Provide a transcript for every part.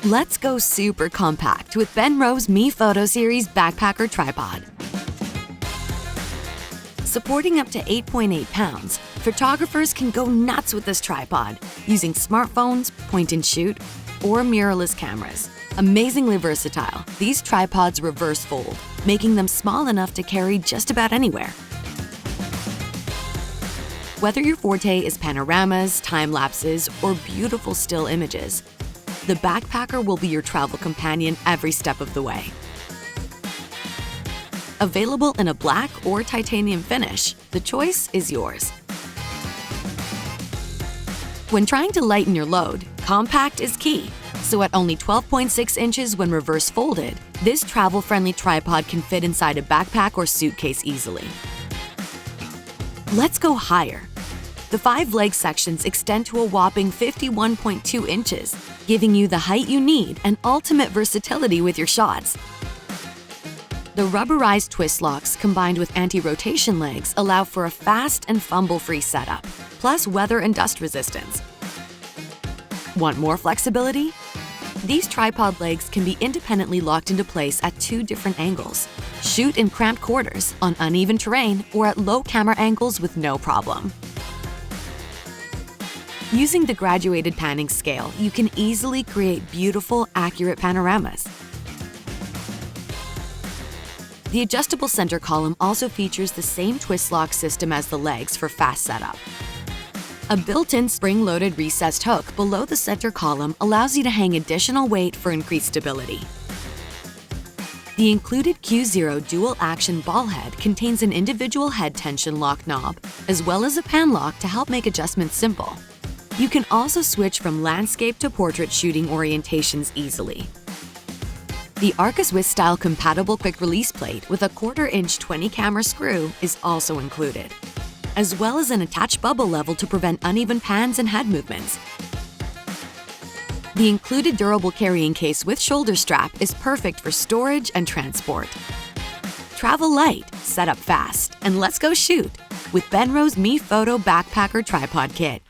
Let's go super compact with Benro's MeFOTO series backpacker tripod. Supporting up to 8.8 pounds, photographers can go nuts with this tripod using smartphones, point-and-shoot, or mirrorless cameras. Amazingly versatile, these tripods reverse fold, making them small enough to carry just about anywhere. Whether your forte is panoramas, time-lapses, or beautiful still images, the BackPacker will be your travel companion every step of the way. Available in a black or titanium finish, the choice is yours. When trying to lighten your load, compact is key. So at only 12.6 inches when reverse folded, this travel-friendly tripod can fit inside a backpack or suitcase easily. Let's go higher. The 5 leg sections extend to a whopping 51.2 inches, giving you the height you need and ultimate versatility with your shots. The rubberized twist locks combined with anti-rotation legs allow for a fast and fumble-free setup, plus weather and dust resistance. Want more flexibility? These tripod legs can be independently locked into place at 2 different angles. Shoot in cramped quarters, on uneven terrain, or at low camera angles with no problem. Using the graduated panning scale, you can easily create beautiful, accurate panoramas. The adjustable center column also features the same twist lock system as the legs for fast setup. A built-in spring-loaded recessed hook below the center column allows you to hang additional weight for increased stability. The included Q0 dual-action ball head contains an individual head tension lock knob, as well as a pan lock to help make adjustments simple. You can also switch from landscape to portrait shooting orientations easily. The Arca-Swiss-style compatible quick-release plate with a 1/4-inch 20-camera screw is also included, as well as an attached bubble level to prevent uneven pans and head movements. The included durable carrying case with shoulder strap is perfect for storage and transport. Travel light, set up fast, and let's go shoot with Benro's MeFOTO Backpacker Tripod Kit.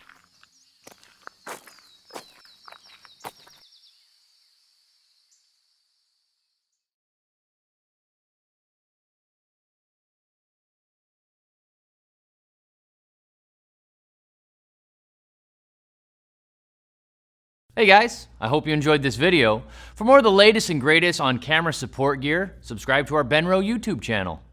Hey guys, I hope you enjoyed this video. For more of the latest and greatest on camera support gear, subscribe to our Benro YouTube channel.